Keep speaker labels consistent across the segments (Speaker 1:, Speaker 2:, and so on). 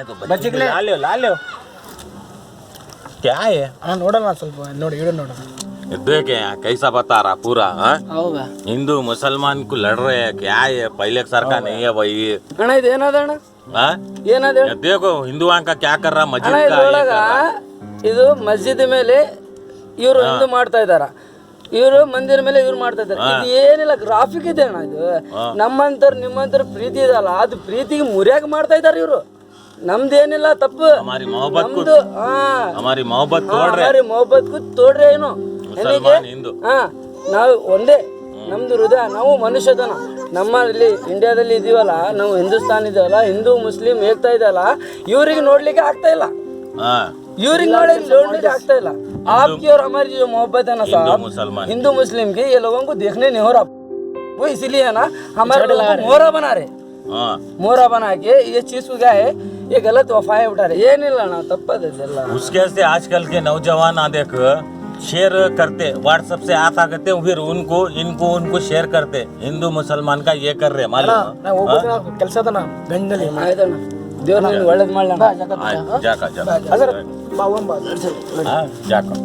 Speaker 1: बच्चे के लिए
Speaker 2: ला लो क्या है
Speaker 1: नोड़ा ना ಸ್ವಲ್ಪ ನೋಡಿ ಇಡು ನೋಡು
Speaker 2: देखे कैसा बता रहा पूरा हाँ
Speaker 1: ಹೌದಾ
Speaker 2: हिंदू मुसलमान को लड़ रहे हैं क्या है पहले सर का नहीं है भाई
Speaker 1: ಅಣ್ಣ ಇದು ಏನದ ಅಣ್ಣ
Speaker 2: हाँ
Speaker 1: ಏನದ
Speaker 2: देखो हिंदुओं का क्या कर रहा
Speaker 1: ಅಣ್ಣ
Speaker 2: मस्जिद का ये
Speaker 1: ಇದ್ರೊಳಗ
Speaker 2: कर रहा।
Speaker 1: ಇದು ಮಸ್ಜಿದ್ ಮೇಲೆ ಇವರು ಹಿಂದೂ ಮಾಡ್ತಾ ಇದಾರ ಇವರು ಮಂದಿರ ಮೇಲೆ ಇವ್ರು ಮಾಡ್ತಾ ಇದಾರೆ ಇದು ಏನಿಲ್ಲ ಗ್ರಾಫಿಕ್ ಇದೆ ಅಣ್ಣ ಇದು ನಮ್ಮಂತರ ನಿಮ್ಮಂತರ ಪ್ರೀತಿ ಇದಲ್ಲ ಅದು ಪ್ರೀತಿಗೆ ಮುರಿಯಾಗ ಮಾಡ್ತಾ ಇದಾರೆ ಇವರು ನಮ್ದೇನಿಲ್ಲ ತಪ್ಪು
Speaker 2: हमारी मोहब्बत को
Speaker 1: ನಮ್ದು
Speaker 2: हमारी मोहब्बत तोड़ रहे
Speaker 1: ಹಮಾರಿ ಮೊಹಬ್ಬತ್ ತೋಡ್ರೆ ಏನು
Speaker 2: मुसलमान हिंदू
Speaker 1: ನಾವು ಒಂದೇ ನಮ್ದು ಹೃದಯ ನಾವು ಮನುಷ್ಯತನ ನಮ್ಮ ಇಲ್ಲಿ ಇಂಡಿಯಾದಲ್ಲಿ ಇದೀವಲ್ಲ ನಾವು ಹಿಂದೂಸ್ತಾನ್ ಇದೀವಲ್ಲ ಹಿಂದೂ ಮುಸ್ಲಿಂ ಹೇಳ್ತಾ ಇದೆಯಲ್ಲ ಇವ್ರಿಗೆ ನೋಡ್ಲಿಕ್ಕೆ ಆಗ್ತಾ ಇಲ್ಲ
Speaker 2: हाँ
Speaker 1: यूरिंग ನೋಡ್ಲಿಕ್ಕೆ ಆಗ್ತಾ ಇಲ್ಲ आपकी और हमारी जो मोहब्बत है ना साहब हिंदू मुस्लिम की ये लोगों को देखने नहीं हो रहा वो इसीलिए है ना हमारे लोगों को मोहरा बना रहे
Speaker 2: हाँ
Speaker 1: मोहरा बना के ये चीज को क्या है ये गलत वफाएं उठा रहे ये नहीं लाना तप्पदೆಲ್ಲ
Speaker 2: उसके से आजकल के नौजवान देख शेयर करते व्हाट्सएप से आता करते फिर उनको शेयर करते हिंदू मुसलमान का ये कर रहे मालूम
Speaker 1: ನಾ ಹೋಗ್ಬೇಕು ಕೆಲಸ ಅದ ನಾ ಗಂಡಲ್ಲಿ ಆಯ್ತಣ್ಣ ದೇವ್ರ ನಿನಗೆ ಒಳ್ಳೇದು ಮಾಡಲಣ್ಣ
Speaker 2: जाका
Speaker 1: ಅದರ ಬಾವಂಬ
Speaker 2: हाँ जाका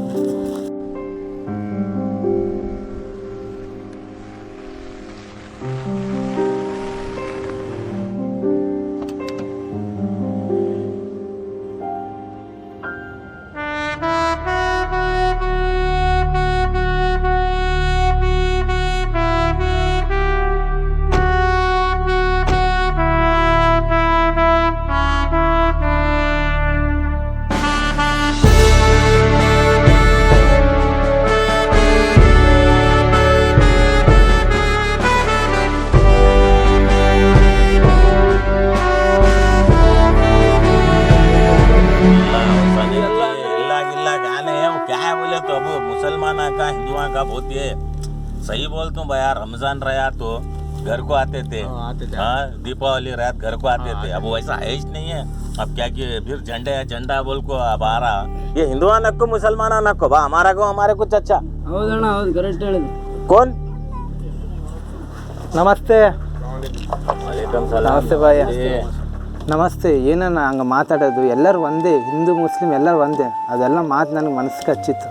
Speaker 2: का हिंदुओं का बहुत ये सही बोलता हूँ भैया रमजान रहा तो घर को आते थे हाँ दीपावली रात घर को आते थे अब वैसा है ही नहीं है अब क्या कि फिर झंडा बोल को अब आ रहा ये हिंदुआ नक्को मुसलमान नक्को बा हमारा को हमारे कुछ अच्छा
Speaker 1: ಹೌದಣ್ಣ ಹೌದು ಕರೆಕ್ಟ್ ಹೇಳಿದೆ
Speaker 2: कौन
Speaker 3: ನಮಸ್ತೆ
Speaker 2: वालेकुम सलाम
Speaker 3: ನಮಸ್ತೆ ಬಾಯ ನಮಸ್ತೆ ಏನನ್ನ ಹಂಗೆ ಮಾತಾಡೋದು ಎಲ್ಲರೂ ಒಂದೇ ಹಿಂದೂ ಮುಸ್ಲಿಂ ಎಲ್ಲರೂ ಒಂದೇ ಅದೆಲ್ಲ ಮಾತು ನನಗೆ ಮನಸ್ಸಿಗೆ ಹಚ್ಚಿತ್ತು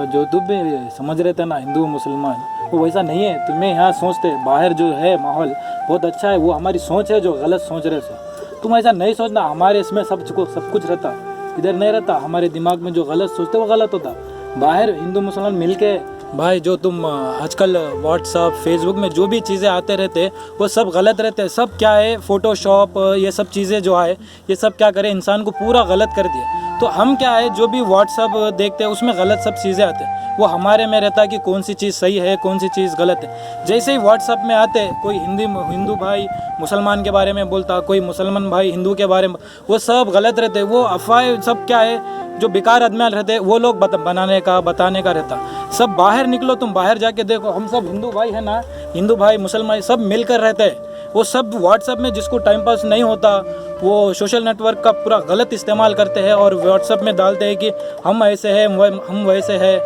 Speaker 4: जो तुम भी समझ रहे थे ना हिंदू मुसलमान वो वैसा नहीं है तुम्हें यहाँ सोचते बाहर जो है माहौल बहुत अच्छा है वो हमारी सोच है जो गलत सोच रहे हो तुम ऐसा नहीं सोचना हमारे इसमें सब कुछ रहता इधर नहीं रहता हमारे दिमाग में जो गलत सोचते वो गलत होता बाहर हिंदू मुसलमान मिल के भाई जो तुम आजकल व्हाट्सअप फेसबुक में जो भी चीज़ें आते रहते वो सब गलत रहते हैं सब क्या है फ़ोटोशॉप ये सब चीज़ें जो है ये सब क्या करे इंसान को पूरा गलत कर दिए तो हम क्या है जो भी व्हाट्सअप देखते हैं उसमें गलत सब चीज़ें आते हैं वो हमारे में रहता है कि कौन सी चीज़ सही है कौन सी चीज़ गलत है जैसे ही व्हाट्सअप में आते कोई हिंदू भाई मुसलमान के बारे में बोलता कोई मुसलमान भाई हिंदू के बारे में वो सब गलत रहते वो अफवाह सब क्या है जो बेकार आदमी रहते वो लोग बताने का रहता सब बाहर निकलो तुम बाहर जाके देखो हम सब हिंदू भाई है ना हिंदू भाई मुसलमान सब मिलकर रहते हैं वो सब व्हाट्सएप में जिसको टाइम पास नहीं होता वो सोशल नेटवर्क का पूरा गलत इस्तेमाल करते हैं और व्हाट्सएप में डालते हैं कि हम ऐसे हैं हम वैसे हैं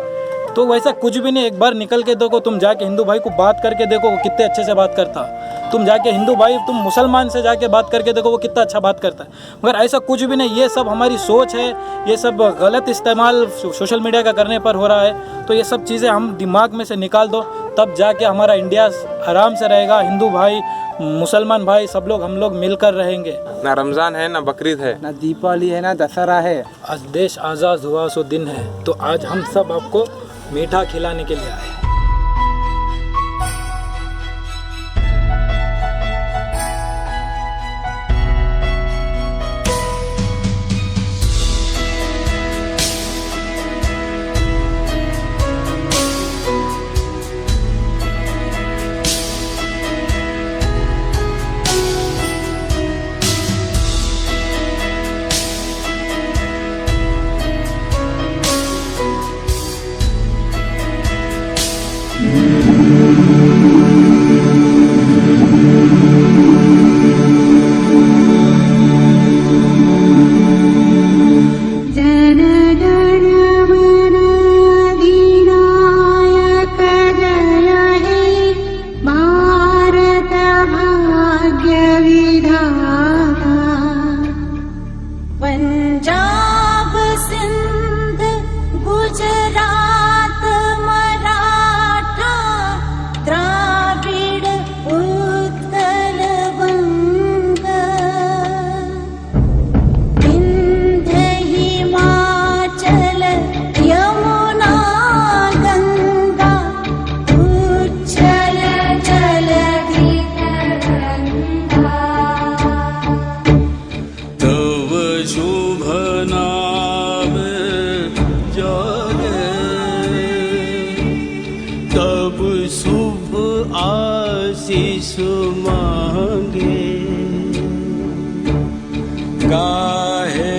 Speaker 4: तो वैसा कुछ भी नहीं एक बार निकल के देखो तुम जाके हिंदू भाई को बात करके देखो वो कितने अच्छे से बात करता तुम जाके हिंदू भाई तुम मुसलमान से जाके बात करके देखो वो कितना अच्छा बात करता है मगर ऐसा कुछ भी नहीं ये सब हमारी सोच है ये सब गलत इस्तेमाल सोशल मीडिया का करने पर हो रहा है तो ये सब चीज़ें हम दिमाग में से निकाल दो तब जाके हमारा इंडिया आराम से रहेगा हिंदू भाई मुसलमान भाई सब लोग हम लोग मिलकर रहेंगे
Speaker 5: ना रमज़ान है ना बकरीद है
Speaker 3: ना दीपावली है ना दशहरा है
Speaker 4: आज देश आज़ाद हुआ सो दिन है तो आज हम सब आपको मीठा खिलाने के लिए आए
Speaker 6: गाहे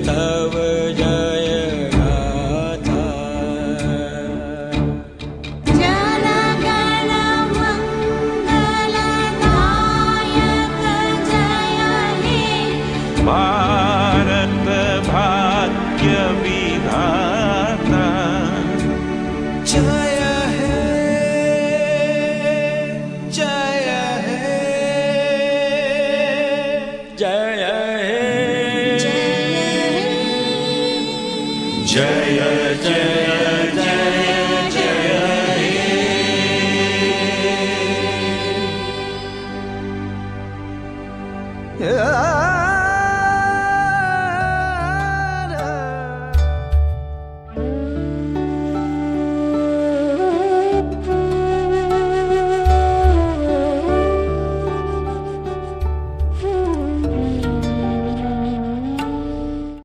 Speaker 6: तव जय गाथा।
Speaker 7: जन गण मंगलदायक जय हे